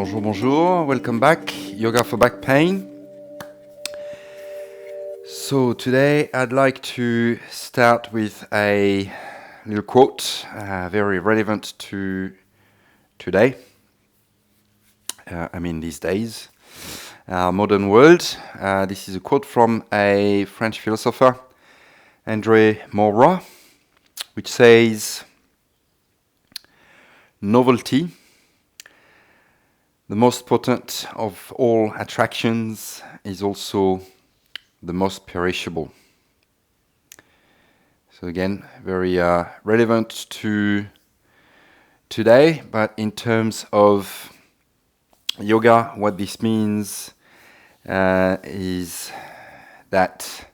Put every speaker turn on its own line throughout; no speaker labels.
Bonjour, bonjour, welcome back. Yoga for back pain. So today I'd like to start with a little quote, very relevant to today. These days, modern world. This is a quote from a French philosopher, André Malraux, which says, "Novelty, the most potent of all attractions, is also the most perishable." So again, very relevant to today, but in terms of yoga, what this means is that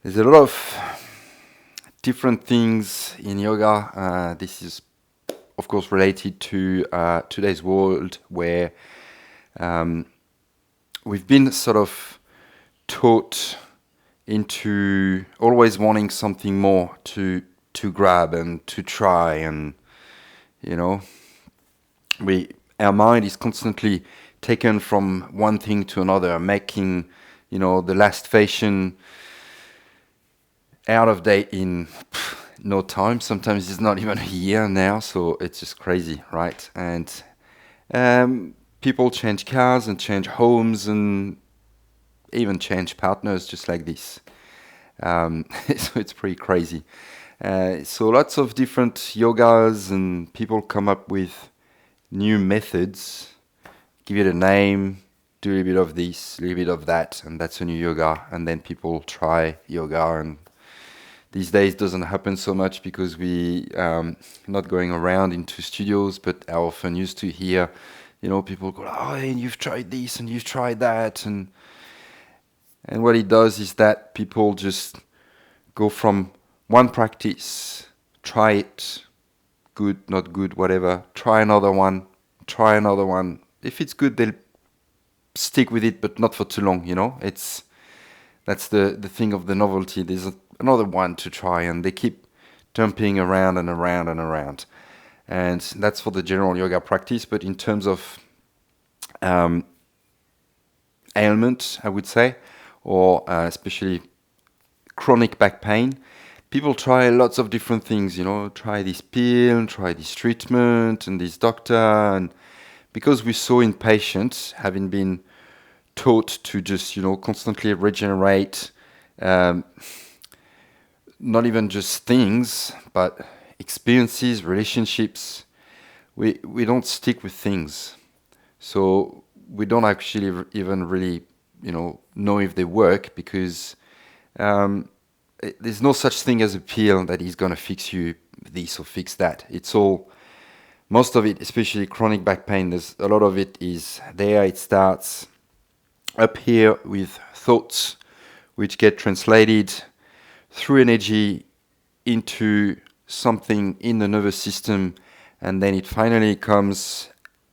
there's a lot of different things in yoga. This is, of course, related to today's world where we've been sort of taught into always wanting something more to grab and to try, and our mind is constantly taken from one thing to another, making the last fashion out of date in no time. Sometimes it's not even a year now, so it's just crazy, right? And people change cars and change homes and even change partners just like this. So it's pretty crazy. So lots of different yogas, and people come up with new methods, give it a name, do a little bit of this, a little bit of that, and that's a new yoga. And then people try yoga, and these days doesn't happen so much because we not going around into studios, but I often used to hear, people go, "Oh, hey, you've tried this and you've tried that," and what it does is that people just go from one practice, try it, good, not good, whatever, try another one. If it's good, they'll stick with it, but not for too long, That's the thing of the novelty. There's another one to try, and they keep jumping around and around and around. And that's for the general yoga practice, but in terms of ailment, I would say, or especially chronic back pain, people try lots of different things, try this pill, try this treatment, and this doctor. And because we're so impatient, having been taught to just, constantly regenerate, not even just things, but experiences, relationships, we don't stick with things. So we don't actually even really, know if they work, because there's no such thing as a pill that is going to fix you this or fix that. It's all, most of it, especially chronic back pain, there's a lot of it is there. It starts up here with thoughts, which get translated through energy into something in the nervous system, and then it finally comes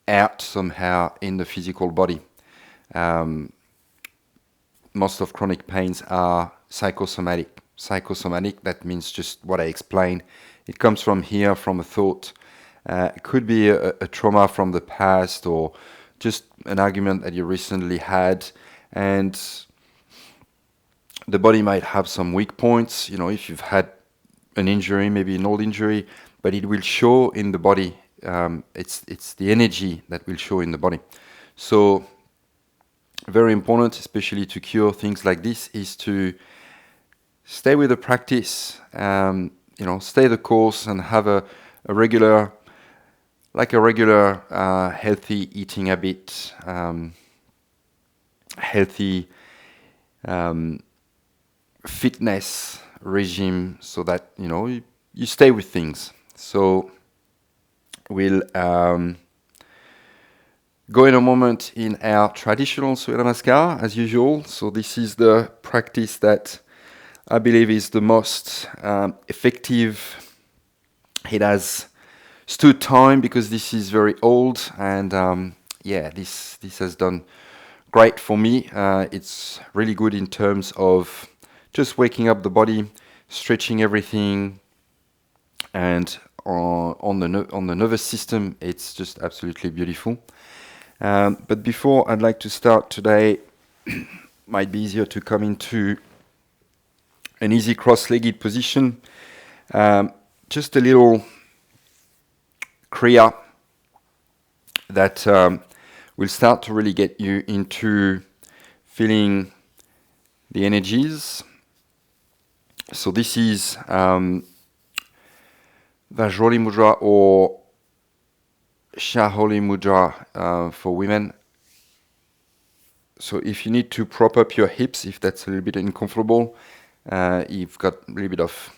out somehow in the physical body. Most of chronic pains are psychosomatic. Psychosomatic, that means just what I explained. It comes from here, from a thought. It could be a trauma from the past, or just an argument that you recently had, and the body might have some weak points. If you've had an injury, maybe an old injury, but it will show in the body. It's the energy that will show in the body. So very important, especially to cure things like this, is to stay with the practice, stay the course, and have a regular healthy eating habit, healthy fitness regime, so that you stay with things. So we'll go in a moment in our traditional Surya Namaskar as usual. So this is the practice that I believe is the most effective. It has stood time because this is very old, and this has done great for me. It's really good in terms of just waking up the body, stretching everything, and on the nervous system, it's just absolutely beautiful. But before I'd like to start today, might be easier to come into an easy cross-legged position. Just a little Kriya that will start to really get you into feeling the energies. So this is Vajroli Mudra or Shaholi Mudra for women. So if you need to prop up your hips, if that's a little bit uncomfortable, you've got a little bit of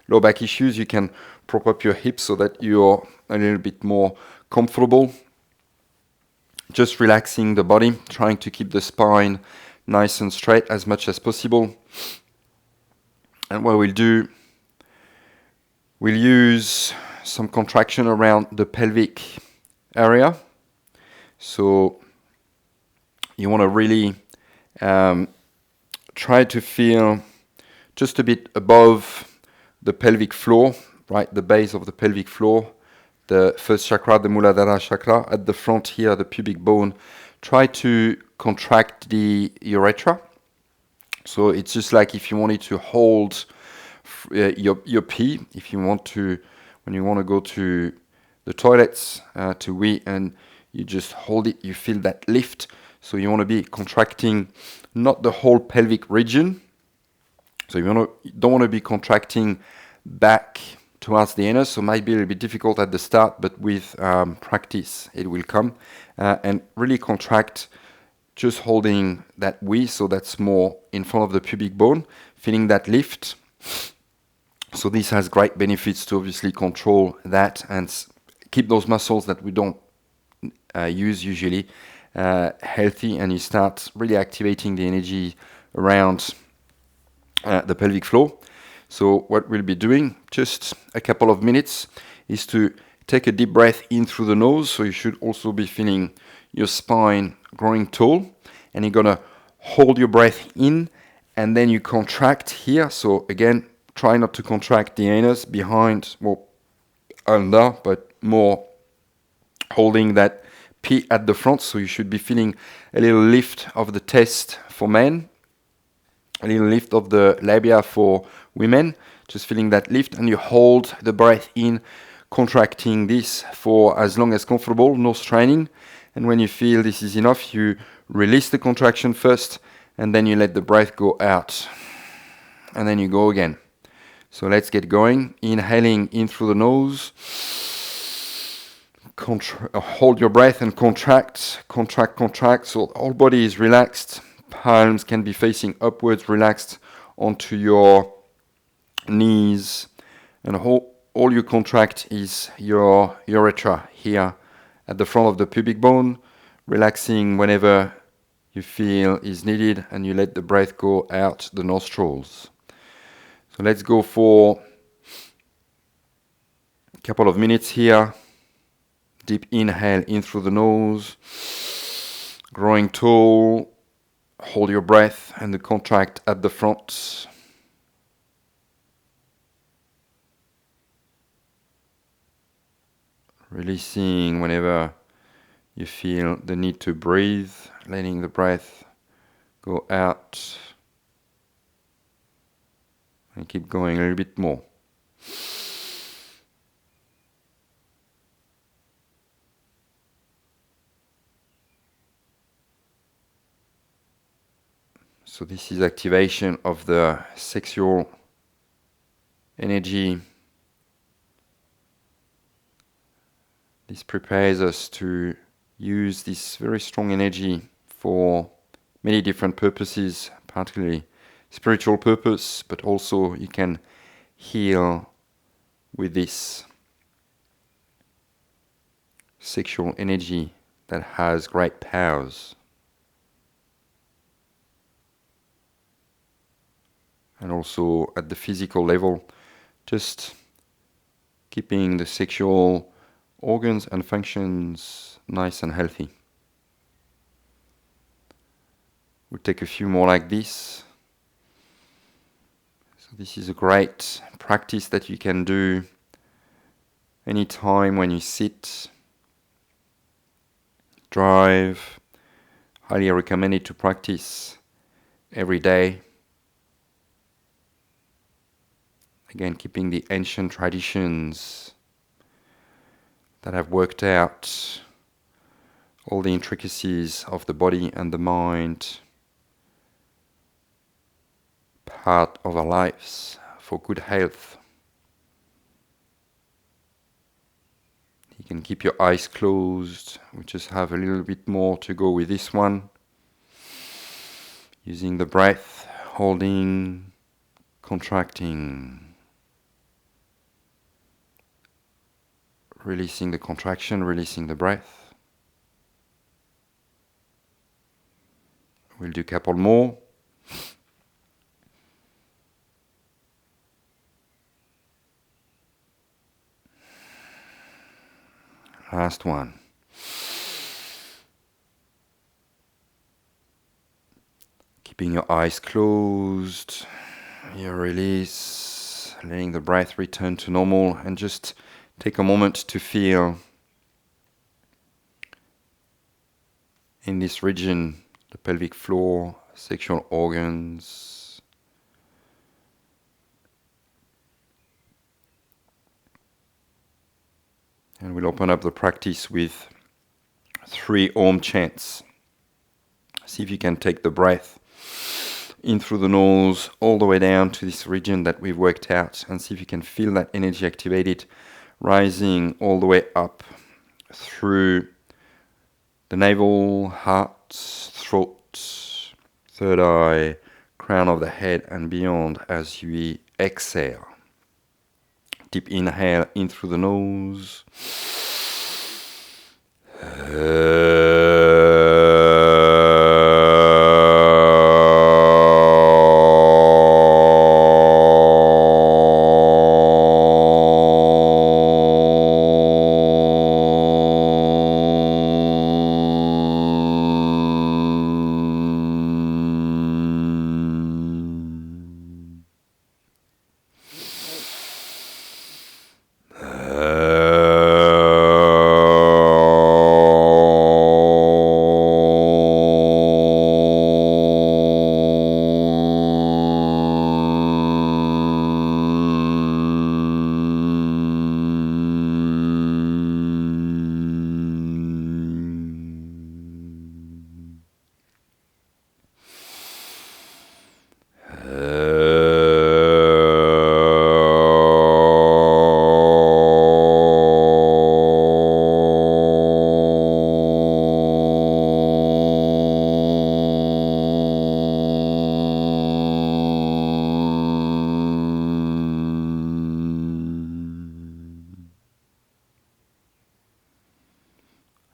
low back issues, you can prop up your hips so that you're a little bit more comfortable. Just relaxing the body, trying to keep the spine nice and straight as much as possible. And what we'll do, we'll use some contraction around the pelvic area. So you want to really try to feel just a bit above the pelvic floor, right, the base of the pelvic floor, the first chakra, the Muladhara chakra, at the front here, the pubic bone. Try to contract the urethra. So it's just like if you wanted to hold your pee, if you want to, when you want to go to the toilets to wee, and you just hold it, you feel that lift. So you want to be contracting not the whole pelvic region. So you don't want to be contracting back towards the anus, so it might be a little bit difficult at the start, but with practice it will come. And really contract, just holding that wee, so that's more in front of the pubic bone, feeling that lift. So this has great benefits to obviously control that and keep those muscles that we don't use usually healthy, and you start really activating the energy around the pelvic floor. So what we'll be doing, just a couple of minutes, is to take a deep breath in through the nose. So you should also be feeling your spine growing tall. And you're going to hold your breath in, and then you contract here. So again, try not to contract the anus behind, well, under, but more holding that P at the front. So you should be feeling a little lift of the chest for men, a little lift of the labia for women, just feeling that lift, and you hold the breath in, contracting this for as long as comfortable, no straining. And when you feel this is enough, you release the contraction first, and then you let the breath go out. And then you go again. So let's get going. Inhaling in through the nose. Hold your breath and contract, contract, contract. So the whole body is relaxed. Palms can be facing upwards, relaxed onto your knees, and all you contract is your urethra here at the front of the pubic bone, relaxing whenever you feel is needed, and you let the breath go out the nostrils. So let's go for a couple of minutes here. Deep inhale in through the nose, growing tall. Hold your breath and the contract at the front. Releasing whenever you feel the need to breathe, letting the breath go out. And keep going a little bit more. So this is activation of the sexual energy. This prepares us to use this very strong energy for many different purposes, particularly spiritual purpose, but also you can heal with this sexual energy that has great powers. And also at the physical level, just keeping the sexual organs and functions nice and healthy. We'll take a few more like this. So this is a great practice that you can do anytime when you sit. drive. Highly recommended to practice every day. Again, keeping the ancient traditions that have worked out all the intricacies of the body and the mind, part of our lives for good health. You can keep your eyes closed. We just have a little bit more to go with this one. Using the breath, holding, contracting. Releasing the contraction, releasing the breath. We'll do a couple more. Last one. Keeping your eyes closed, you release, letting the breath return to normal, and just take a moment to feel in this region, the pelvic floor, sexual organs. And we'll open up the practice with 3 Om chants. See if you can take the breath in through the nose all the way down to this region that we've worked out, and see if you can feel that energy activated, rising all the way up through the navel, heart, throat, third eye, crown of the head and beyond as you exhale. Deep inhale in through the nose.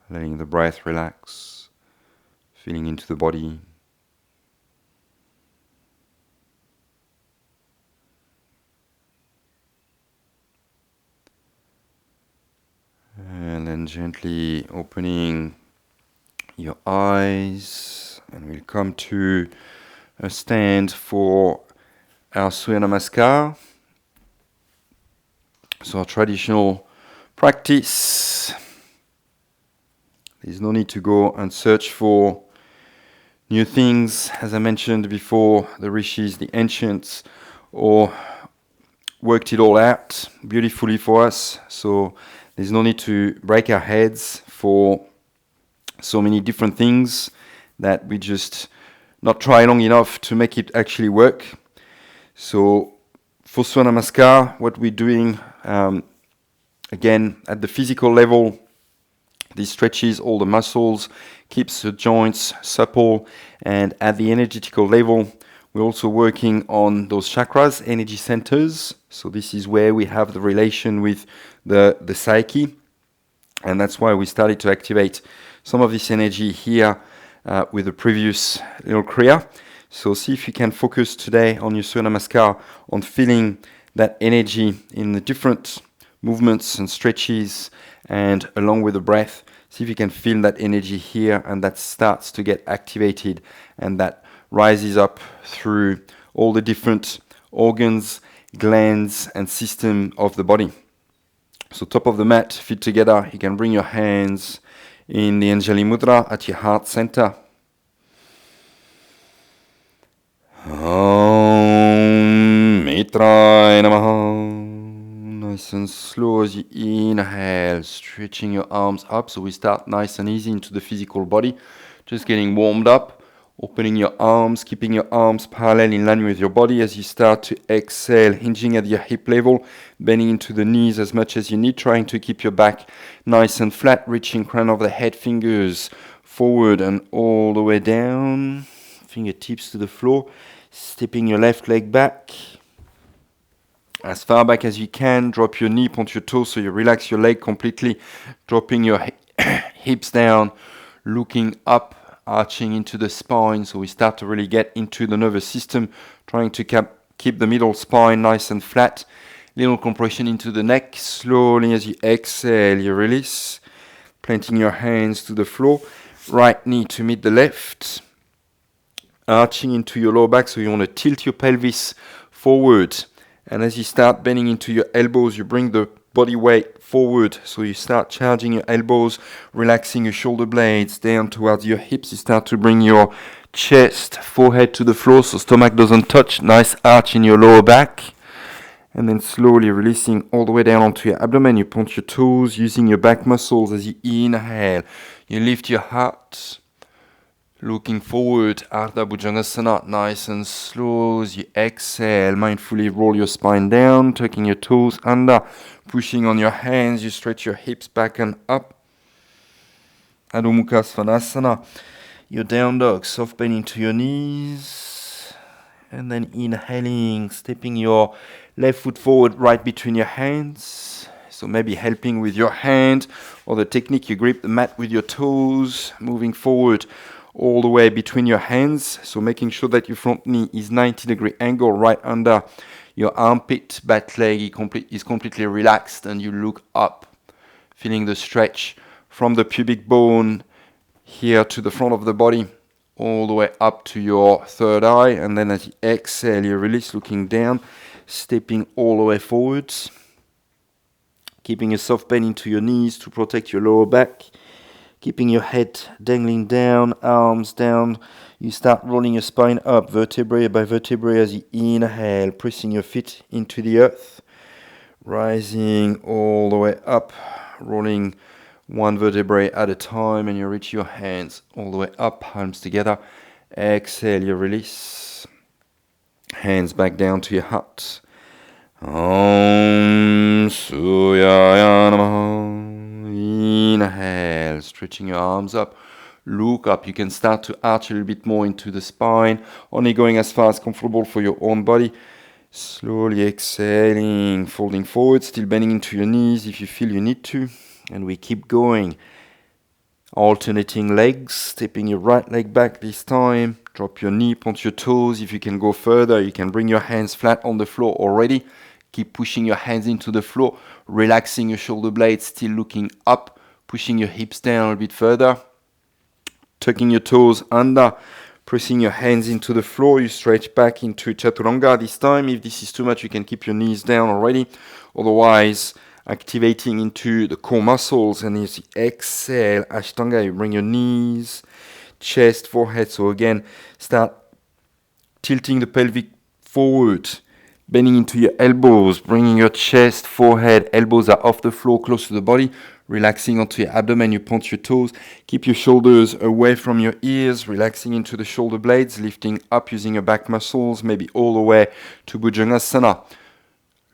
Letting the breath relax, feeling into the body. And then gently opening your eyes, and we'll come to a stand for our Surya Namaskar. So our traditional practice. There's no need to go and search for new things. As I mentioned before, the rishis, the ancients, or worked it all out beautifully for us. So there's no need to break our heads for so many different things that we just not try long enough to make it actually work. So for Surya Namaskar, what we're doing, again, at the physical level, this stretches all the muscles, keeps the joints supple, and at the energetical level, we're also working on those chakras, energy centers. So this is where we have the relation with the psyche, and that's why we started to activate some of this energy here with the previous little kriya. So see if you can focus today on your Surya Namaskar on feeling that energy in the different movements and stretches, and along with the breath, see if you can feel that energy here, and that starts to get activated, and that rises up through all the different organs, glands, and system of the body. So top of the mat, feet together, you can bring your hands in the Anjali Mudra at your heart center. Om Mitraya Namaha. Nice and slow as you inhale, stretching your arms up. So we start nice and easy into the physical body, just getting warmed up, opening your arms, keeping your arms parallel in line with your body as you start to exhale, hinging at your hip level, bending into the knees as much as you need, trying to keep your back nice and flat, reaching crown of the head, fingers forward and all the way down, fingertips to the floor, stepping your left leg back as far back as you can. Drop your knee onto your toes so you relax your leg completely, dropping your hips down, looking up, arching into the spine. So we start to really get into the nervous system, trying to keep the middle spine nice and flat. Little compression into the neck. Slowly as you exhale, you release, planting your hands to the floor. Right knee to meet the left, arching into your lower back. So you want to tilt your pelvis forward. And as you start bending into your elbows, you bring the body weight forward. So you start charging your elbows, relaxing your shoulder blades down towards your hips. You start to bring your chest, forehead to the floor so stomach doesn't touch. Nice arch in your lower back. And then slowly releasing all the way down onto your abdomen. You point your toes, using your back muscles as you inhale. You lift your heart. Looking forward, Ardha Bhujangasana, nice and slow as you exhale. Mindfully roll your spine down, tucking your toes under, pushing on your hands. You stretch your hips back and up. Adho Mukha Svanasana, your down dog, soft bend into your knees. And then inhaling, stepping your left foot forward right between your hands. So maybe helping with your hand or the technique, you grip the mat with your toes, moving forward all the way between your hands. So making sure that your front knee is 90-degree angle right under your armpit. Back leg is completely relaxed and you look up, feeling the stretch from the pubic bone here to the front of the body, all the way up to your third eye. And then as you exhale, you release, looking down, stepping all the way forwards, keeping a soft bend into your knees to protect your lower back. Keeping your head dangling down, arms down. You start rolling your spine up, vertebrae by vertebrae as you inhale, pressing your feet into the earth. Rising all the way up, rolling one vertebrae at a time, and you reach your hands all the way up, palms together. Exhale, you release. Hands back down to your heart. Om Suyaya Namaha. Inhale, stretching your arms up, look up. You can start to arch a little bit more into the spine, only going as far as comfortable for your own body. Slowly exhaling, folding forward, still bending into your knees if you feel you need to. And we keep going. Alternating legs, stepping your right leg back this time. Drop your knee, point your toes. If you can go further, you can bring your hands flat on the floor already. Keep pushing your hands into the floor, relaxing your shoulder blades, still looking up, pushing your hips down a bit further, tucking your toes under, pressing your hands into the floor. You stretch back into Chaturanga this time. If this is too much, you can keep your knees down already. Otherwise, activating into the core muscles. And as you exhale, Ashtanga, you bring your knees, chest, forehead. So again, start tilting the pelvic forward, bending into your elbows, bringing your chest, forehead, elbows are off the floor, close to the body, relaxing onto your abdomen. You point your toes, keep your shoulders away from your ears, relaxing into the shoulder blades, lifting up using your back muscles, maybe all the way to Bhujangasana.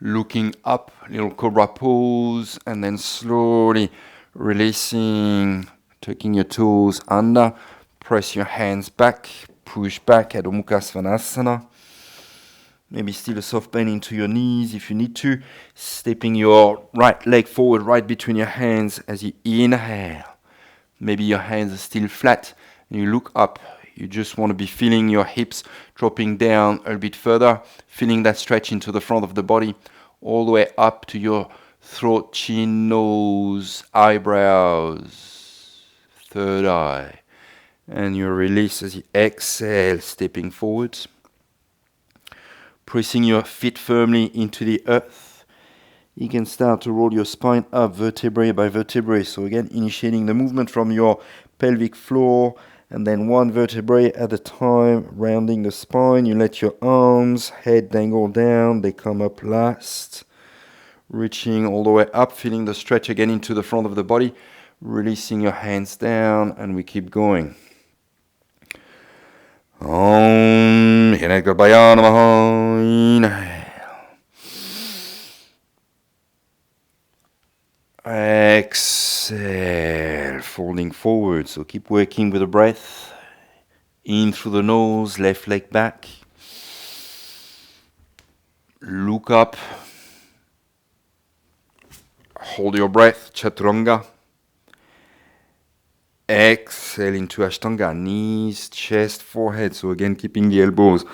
Looking up, little cobra pose, and then slowly releasing, tucking your toes under, press your hands back, push back, Adho Mukha Svanasana. Maybe still a soft bend into your knees if you need to. Stepping your right leg forward right between your hands as you inhale. Maybe your hands are still flat and you look up. You just want to be feeling your hips dropping down a bit further, feeling that stretch into the front of the body, all the way up to your throat, chin, nose, eyebrows, third eye. And you release as you exhale, stepping forwards. Pressing your feet firmly into the earth. You can start to roll your spine up vertebrae by vertebrae. So again, initiating the movement from your pelvic floor, and then one vertebrae at a time, rounding the spine. You let your arms, head dangle down, they come up last. Reaching all the way up, feeling the stretch again into the front of the body. Releasing your hands down, and we keep going. Om, inhale. Exhale, folding forward. So keep working with the breath. In through the nose, left leg back. Look up. Hold your breath, chaturanga. Exhale into Ashtanga, knees, chest, forehead. So again, keeping the elbows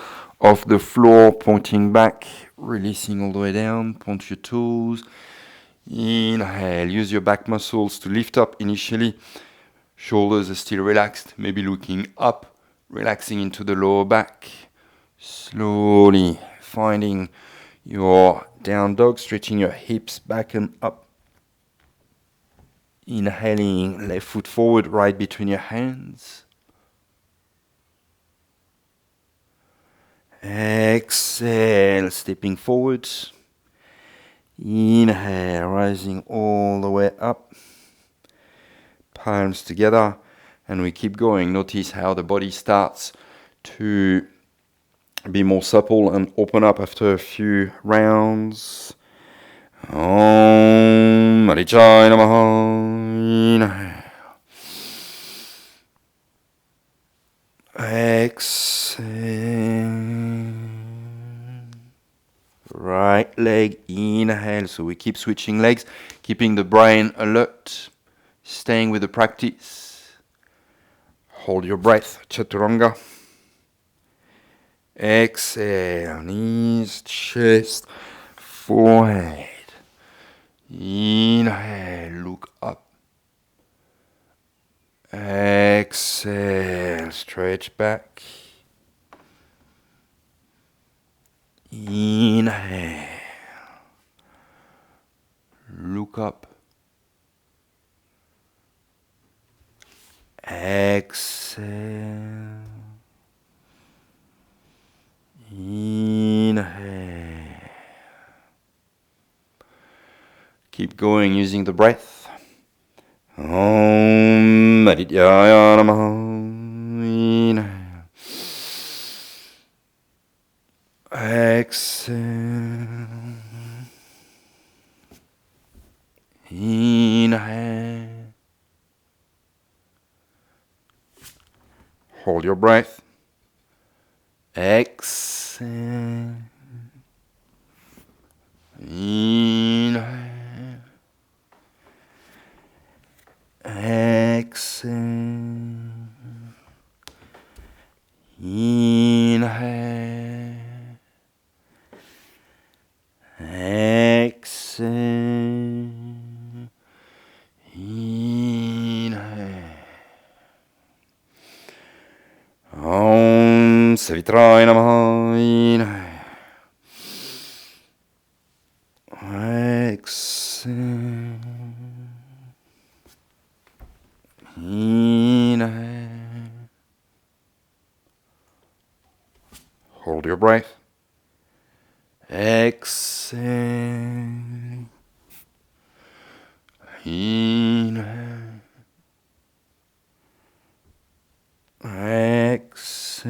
off the floor, pointing back, releasing all the way down, point your toes. Inhale, use your back muscles to lift up initially. Shoulders are still relaxed, maybe looking up, relaxing into the lower back. Slowly finding your down dog, stretching your hips back and up. Inhaling, left foot forward, right between your hands. Exhale, stepping forward. Inhale, rising all the way up. Palms together, and we keep going. Notice how the body starts to be more supple and open up after a few rounds. Om Marichai Namaha. Inhale. Exhale. Right leg, inhale. So we keep switching legs, keeping the brain alert, staying with the practice. Hold your breath, chaturanga. Exhale, knees, chest, forehead. Inhale, look up. Exhale, stretch back. Inhale, look up. Exhale. Inhale. Keep going using the breath. Om Aditya Namaha. Inhale. Exhale. Inhale. Hold your breath. Exhale. Inhale. Exhale. Inhale. Exhale. Inhale. Om Savitrai Namaha. Inhale. Exhale. Inhale. Hold your breath. Exhale. Inhale. Exhale.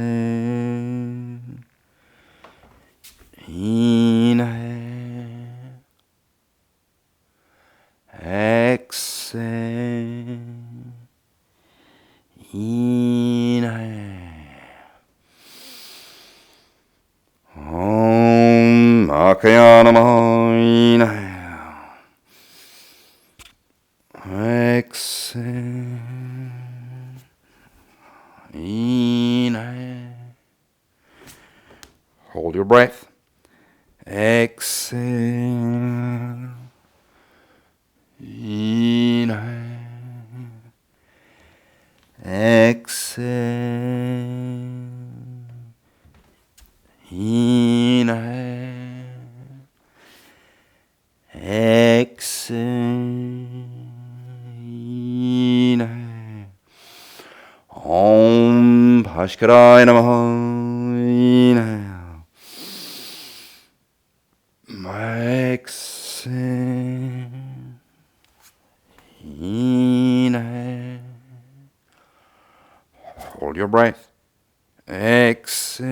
Inhale. Exhale. Inhale. Om Akaya Namaha. Inhale. Exhale. Inhale. Hold your breath. Exhale. Inhale. Exhale. Inhale. Bhaskaraaya Namaha. Inhale. Exhale. Inhale. Hold your breath. Exhale.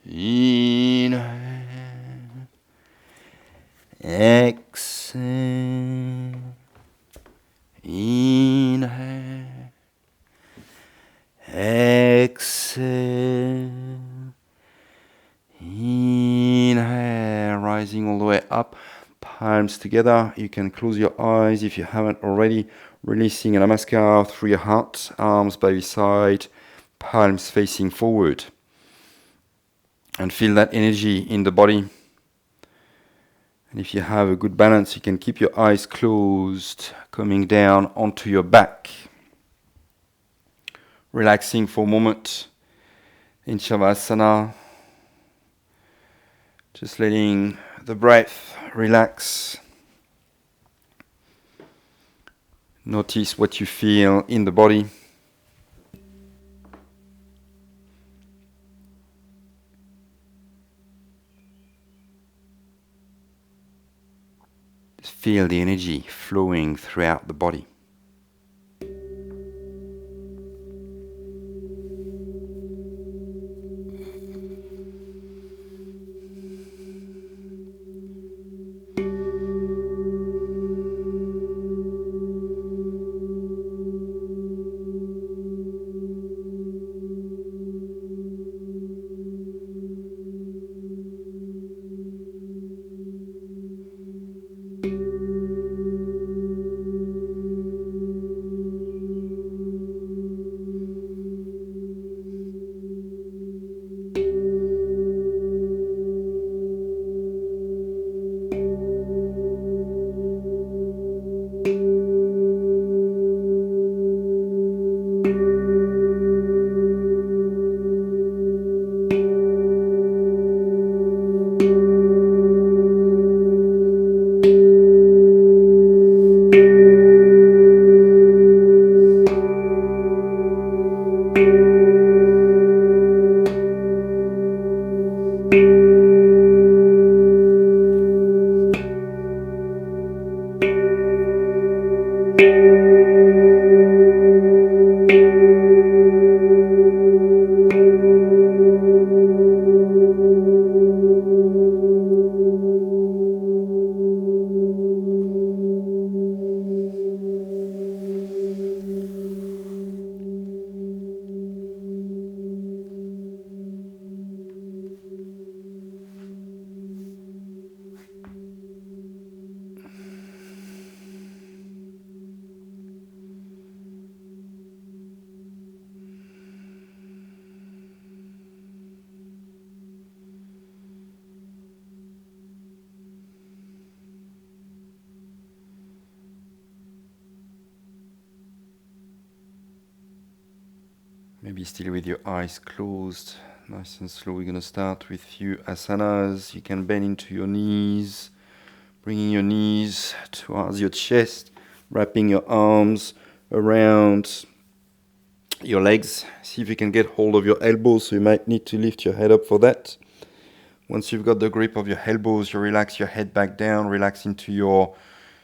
Inhale. Exhale. Inhale. Exhale. Inhale. Rising all the way up. Palms together. You can close your eyes if you haven't already. Releasing a namaskar through your heart. Arms by your side. Palms facing forward. And feel that energy in the body. And if you have a good balance, you can keep your eyes closed, coming down onto your back. Relaxing for a moment in Shavasana. Just letting the breath relax. Notice what you feel in the body. Feel the energy flowing throughout the body. Maybe still with your eyes closed, nice and slow. We're going to start with a few asanas. You can bend into your knees, bringing your knees towards your chest, wrapping your arms around your legs. See if you can get hold of your elbows, so you might need to lift your head up for that. Once you've got the grip of your elbows, you relax your head back down, relax into your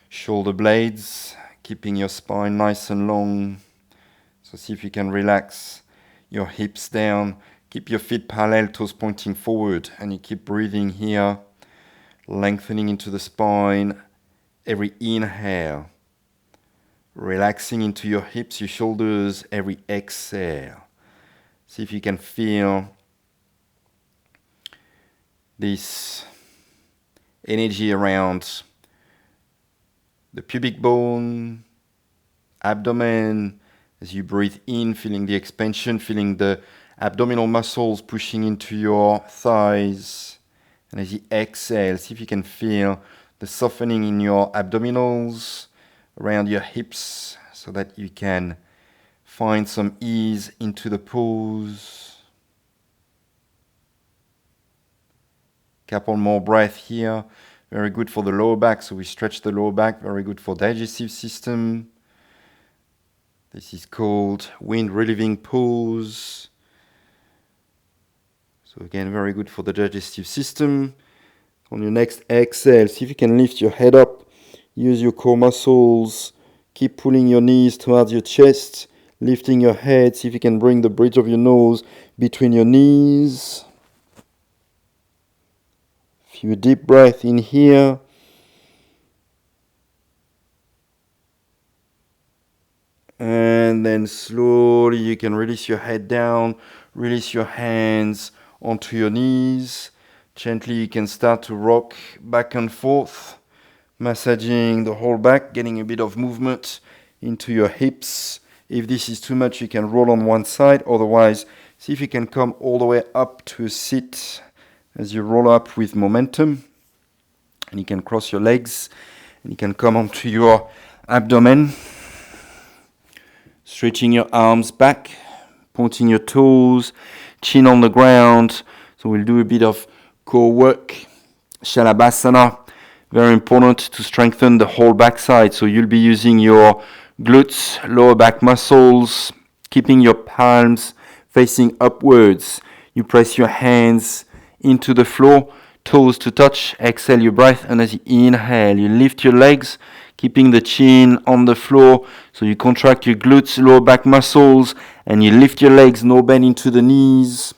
shoulder blades, keeping your spine nice and long. So see if you can relax your hips down. Keep your feet parallel, toes pointing forward, and you keep breathing here, lengthening into the spine. Every inhale, relaxing into your hips, your shoulders. Every exhale. See if you can feel this energy around the pubic bone, abdomen. As you breathe in, feeling the expansion, feeling the abdominal muscles pushing into your thighs. And as you exhale, see if you can feel the softening in your abdominals, around your hips, so that you can find some ease into the pose. Couple more breath here. Very good for the lower back, so we stretch the lower back. Very good for digestive system. This is called wind relieving pose. So again, very good for the digestive system. On your next exhale, see if you can lift your head up. Use your core muscles. Keep pulling your knees towards your chest. Lifting your head. See if you can bring the bridge of your nose between your knees. Few deep breaths in here. And then slowly you can release your head down. Release your hands onto your knees. Gently you can start to rock back and forth, massaging the whole back, getting a bit of movement into your hips. If this is too much, you can roll on one side. Otherwise, see if you can come all the way up to a sit as you roll up with momentum. And you can cross your legs and you can come onto your abdomen, stretching your arms back, pointing your toes, chin on the ground. So we'll do a bit of core work, Shalabhasana. Very important to strengthen the whole backside. So you'll be using your glutes, lower back muscles, keeping your palms facing upwards. You press your hands into the floor, toes to touch. Exhale your breath, and as you inhale, you lift your legs, keeping the chin on the floor. So you contract your glutes, lower back muscles, and you lift your legs, no bend into the knees.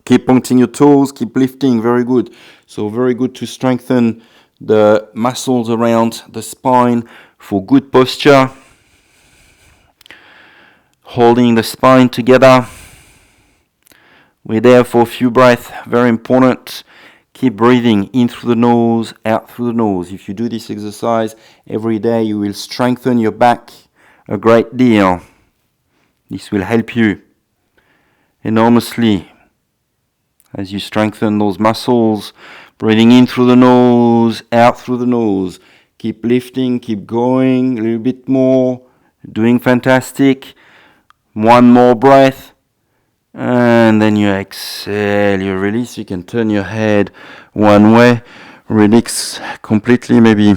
Keep pointing your toes, keep lifting, very good. So very good to strengthen the muscles around the spine for good posture. Holding the spine together. We're there for a few breaths, very important. Keep breathing in through the nose, out through the nose. If you do this exercise every day, you will strengthen your back a great deal. This will help you enormously as you strengthen those muscles. Breathing in through the nose, out through the nose. Keep lifting, keep going, a little bit more. Doing fantastic. One more breath. And then you exhale, you release. You can turn your head one way. Relax completely, maybe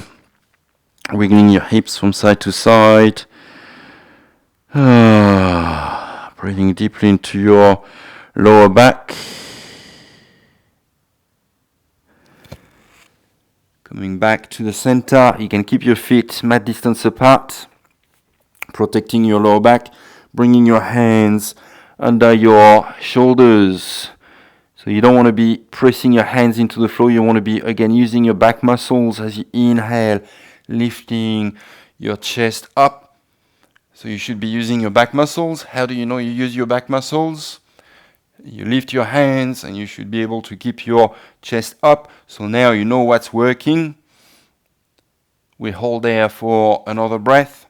wiggling your hips from side to side. Breathing deeply into your lower back. Coming back to the center, you can keep your feet mat distance apart, protecting your lower back, bringing your hands under your shoulders. So you don't want to be pressing your hands into the floor. You want to be, again, using your back muscles as you inhale, lifting your chest up. So you should be using your back muscles. How do you know you use your back muscles? You lift your hands and you should be able to keep your chest up. So now you know what's working. We hold there for another breath.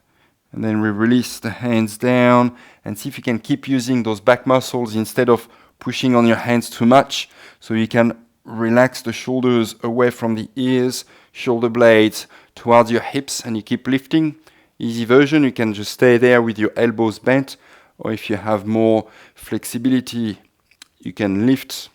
And then we release the hands down and see if you can keep using those back muscles instead of pushing on your hands too much. So you can relax the shoulders away from the ears, shoulder blades towards your hips, and you keep lifting. Easy version, you can just stay there with your elbows bent, or if you have more flexibility, you can lift,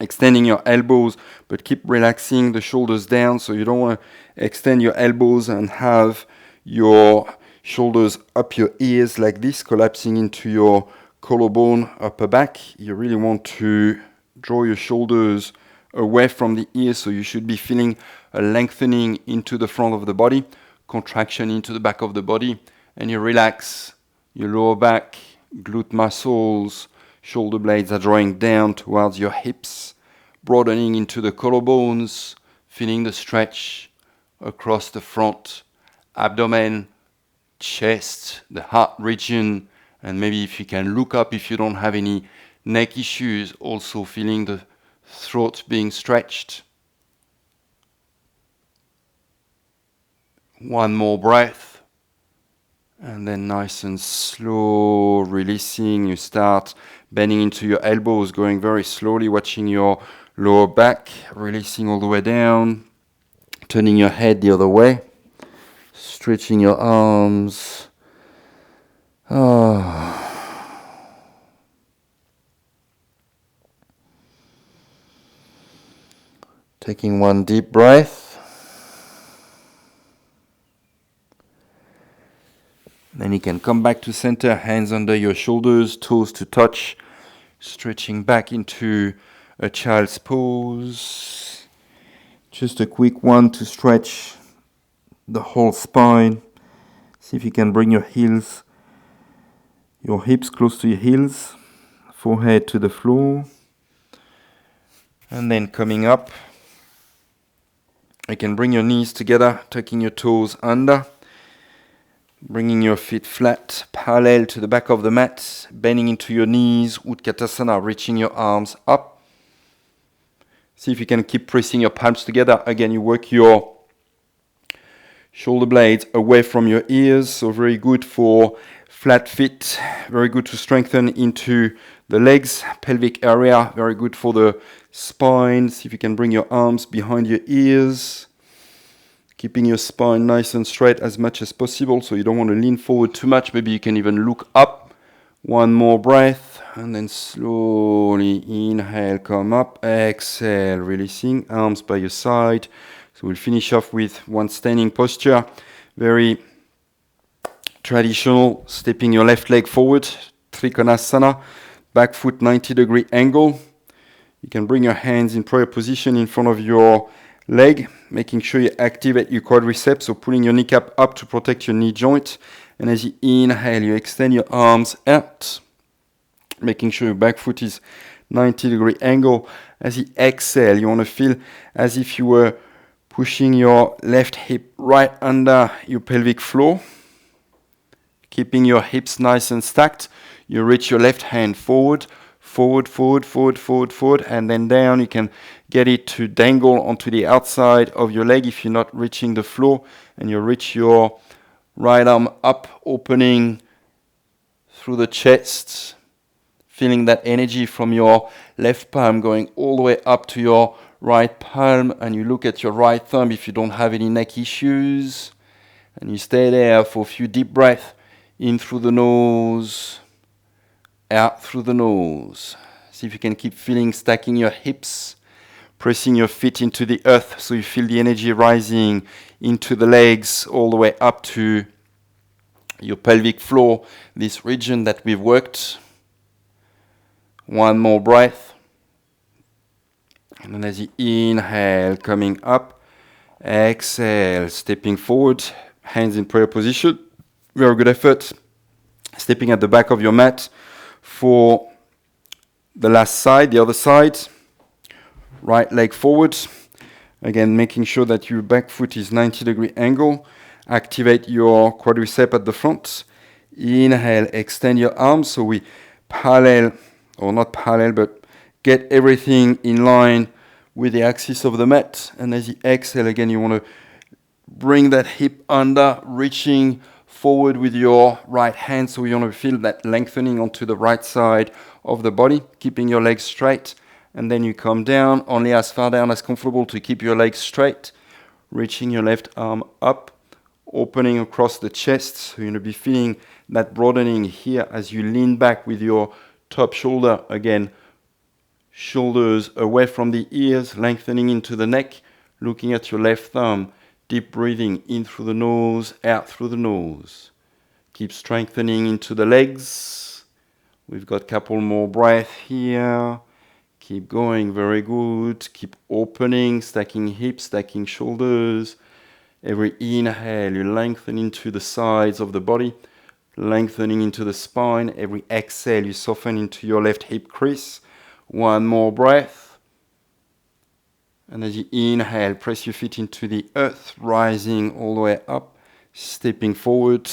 extending your elbows, but keep relaxing the shoulders down. So you don't want to extend your elbows and have your shoulders up your ears like this, collapsing into your collarbone, upper back. You really want to draw your shoulders away from the ears, so you should be feeling a lengthening into the front of the body, contraction into the back of the body, and you relax your lower back, glute muscles, shoulder blades are drawing down towards your hips, broadening into the collarbones, feeling the stretch across the front, abdomen, chest, the heart region, and maybe if you can look up if you don't have any neck issues, also feeling the throat being stretched. One more breath, and then nice and slow, releasing. You start bending into your elbows, going very slowly, watching your lower back, releasing all the way down, turning your head the other way, stretching your arms. Taking one deep breath. Then you can come back to center, hands under your shoulders, toes to touch, stretching back into a child's pose. Just a quick one to stretch the whole spine. See if you can bring your hips close to your heels, forehead to the floor. And then coming up, you can bring your knees together, tucking your toes under, bringing your feet flat, parallel to the back of the mat, bending into your knees, Utkatasana, reaching your arms up. See if you can keep pressing your palms together. Again, you work your shoulder blades away from your ears, so very good for flat feet, very good to strengthen into the legs, pelvic area, very good for the spine. See if you can bring your arms behind your ears, keeping your spine nice and straight as much as possible, so you don't want to lean forward too much. Maybe you can even look up. One more breath, and then slowly inhale, come up, exhale, releasing, arms by your side. So we'll finish off with one standing posture, very traditional, stepping your left leg forward, Trikonasana, back foot 90-degree angle. You can bring your hands in prayer position in front of your leg, making sure you activate your quadriceps, so pulling your kneecap up to protect your knee joint. And as you inhale, you extend your arms out, making sure your back foot is 90-degree angle. As you exhale, you want to feel as if you were pushing your left hip right under your pelvic floor, keeping your hips nice and stacked. You reach your left hand forward, forward, forward, forward, forward, forward, and then down. You can get it to dangle onto the outside of your leg if you're not reaching the floor, and you reach your right arm up, opening through the chest, feeling that energy from your left palm going all the way up to your right palm, and you look at your right thumb if you don't have any neck issues, and you stay there for a few deep breaths, in through the nose, out through the nose. See if you can keep feeling, stacking your hips, pressing your feet into the earth so you feel the energy rising into the legs all the way up to your pelvic floor, this region that we've worked. One more breath. And then as you inhale, coming up, exhale, stepping forward, hands in prayer position. Very good effort. Stepping at the back of your mat for the last side, the other side. Right leg forward. Again, making sure that your back foot is 90-degree angle. Activate your quadricep at the front. Inhale, extend your arms. So we parallel, or not parallel, but get everything in line with the axis of the mat. And as you exhale, again, you want to bring that hip under, reaching forward with your right hand. So you want to feel that lengthening onto the right side of the body, keeping your legs straight. And then you come down, only as far down as comfortable to keep your legs straight, reaching your left arm up, opening across the chest. So you're going to be feeling that broadening here as you lean back with your top shoulder. Again, shoulders away from the ears, lengthening into the neck, looking at your left thumb, deep breathing in through the nose, out through the nose. Keep strengthening into the legs. We've got a couple more breaths here. Keep going, very good. Keep opening, stacking hips, stacking shoulders. Every inhale, you lengthen into the sides of the body, lengthening into the spine. Every exhale, you soften into your left hip crease. One more breath. And as you inhale, press your feet into the earth, rising all the way up, stepping forward.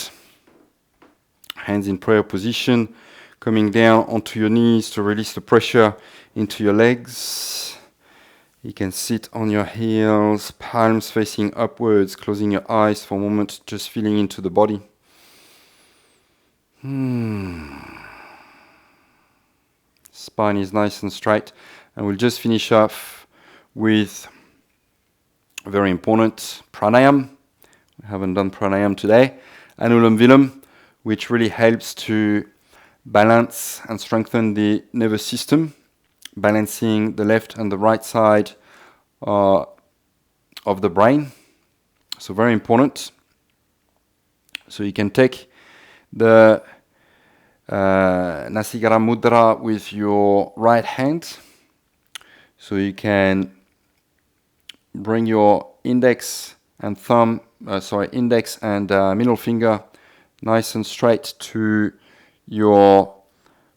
Hands in prayer position, coming down onto your knees to release the pressure into your legs. You can sit on your heels, palms facing upwards, closing your eyes for a moment, just feeling into the body. Spine is nice and straight. And we'll just finish off with a very important pranayam. We haven't done pranayam today. Anulom Vilom, which really helps to balance and strengthen the nervous system, balancing the left and the right side of the brain. So very important. So you can take the Nasigara Mudra with your right hand. So you can bring your index and middle finger nice and straight to your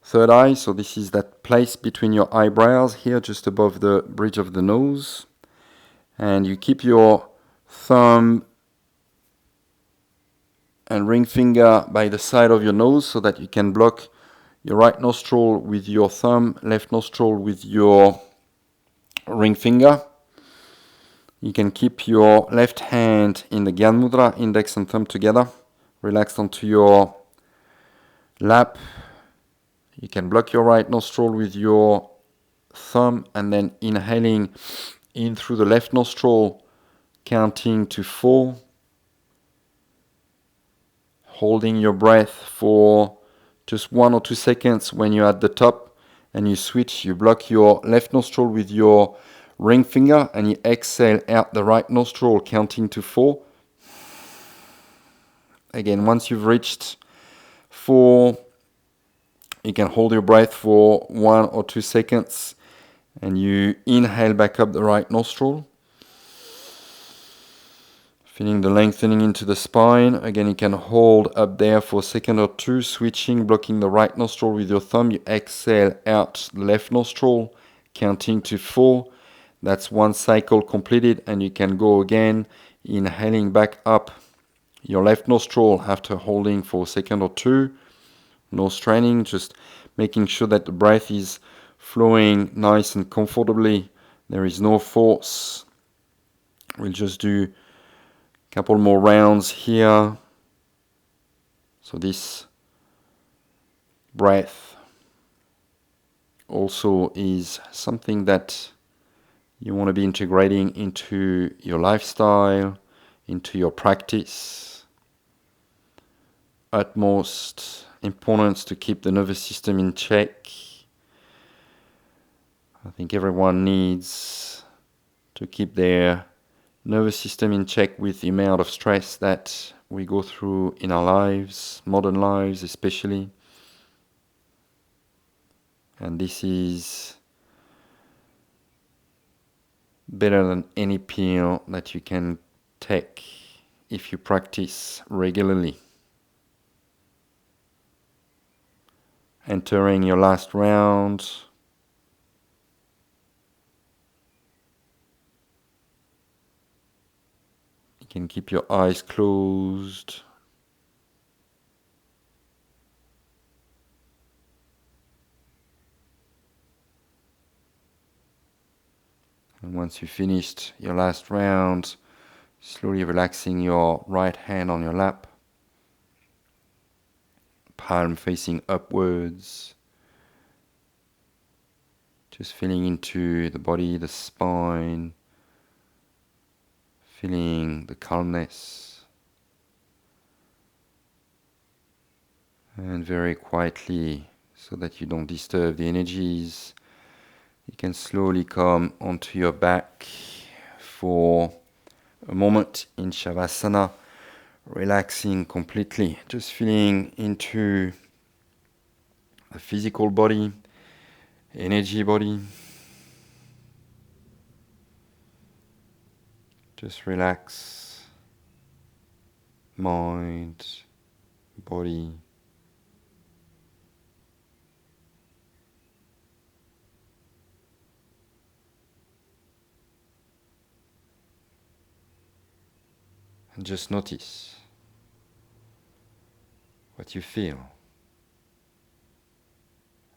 third eye. So this is that place between your eyebrows here, just above the bridge of the nose. And you keep your thumb and ring finger by the side of your nose so that you can block your right nostril with your thumb, left nostril with your ring finger. You can keep your left hand in the Gyan Mudra, index and thumb together, relaxed onto your lap. You can block your right nostril with your thumb and then inhaling in through the left nostril, counting to 4. Holding your breath for just 1 or 2 seconds when you're at the top, and you switch, you block your left nostril with your ring finger and you exhale out the right nostril, counting to 4. Again, once you've reached 4, you can hold your breath for 1 or 2 seconds and you inhale back up the right nostril. Feeling the lengthening into the spine. Again, you can hold up there for a second or 2, switching, blocking the right nostril with your thumb. You exhale out the left nostril, counting to 4. That's 1 cycle completed, and you can go again, inhaling back up your left nostril after holding for a second or 2. No straining, just making sure that the breath is flowing nice and comfortably. There is no force. We'll just do couple more rounds here. So this breath also is something that you want to be integrating into your lifestyle, into your practice. Utmost importance to keep the nervous system in check. I think everyone needs to keep their nervous system in check with the amount of stress that we go through in our lives, modern lives especially. And this is better than any pill that you can take if you practice regularly. Entering your last round. You can keep your eyes closed. And once you've finished your last round, slowly relaxing your right hand on your lap, palm facing upwards, just feeling into the body, the spine, feeling the calmness, and very quietly, so that you don't disturb the energies, you can slowly come onto your back for a moment in Shavasana, relaxing completely, just feeling into the physical body, energy body. Just relax, mind, body. And just notice what you feel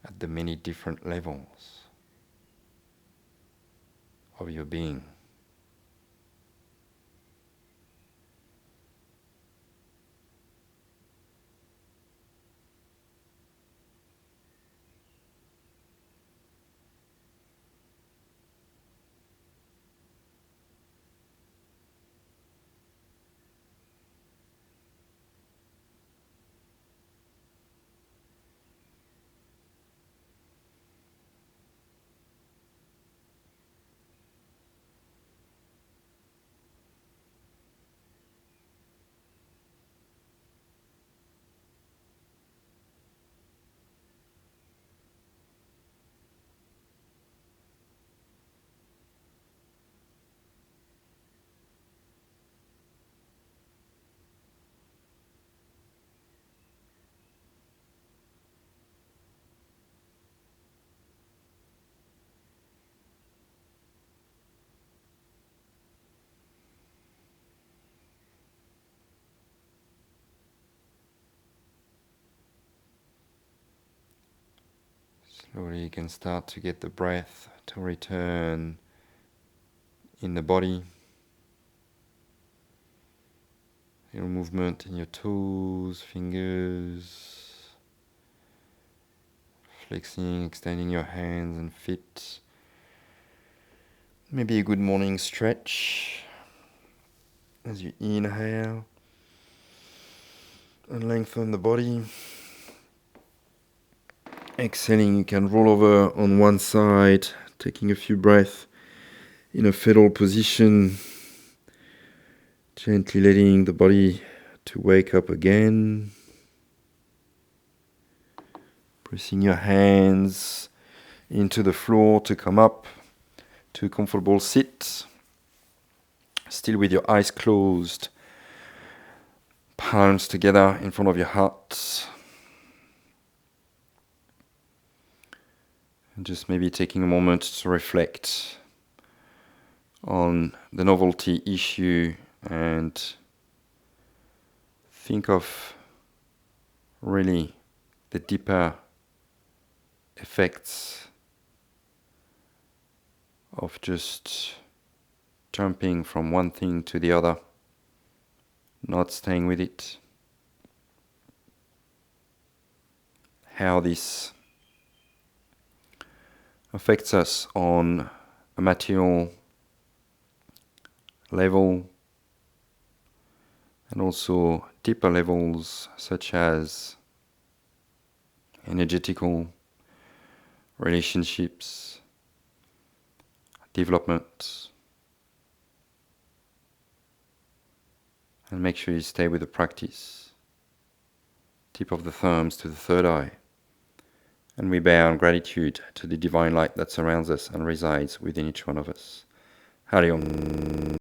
at the many different levels of your being. Slowly you can start to get the breath to return in the body. Little movement in your toes, fingers, flexing, extending your hands and feet. Maybe a good morning stretch as you inhale and lengthen the body. Exhaling, you can roll over on one side, taking a few breaths in a fetal position, gently letting the body to wake up again. Pressing your hands into the floor to come up to a comfortable sit. Still with your eyes closed, palms together in front of your heart. And just maybe taking a moment to reflect on the novelty issue and think of really the deeper effects of just jumping from one thing to the other, not staying with it. How this affects us on a material level and also deeper levels such as energetical, relationships, development. And make sure you stay with the practice. Tip of the thumbs to the third eye. And we bow in gratitude to the divine light that surrounds us and resides within each one of us. Hari Om.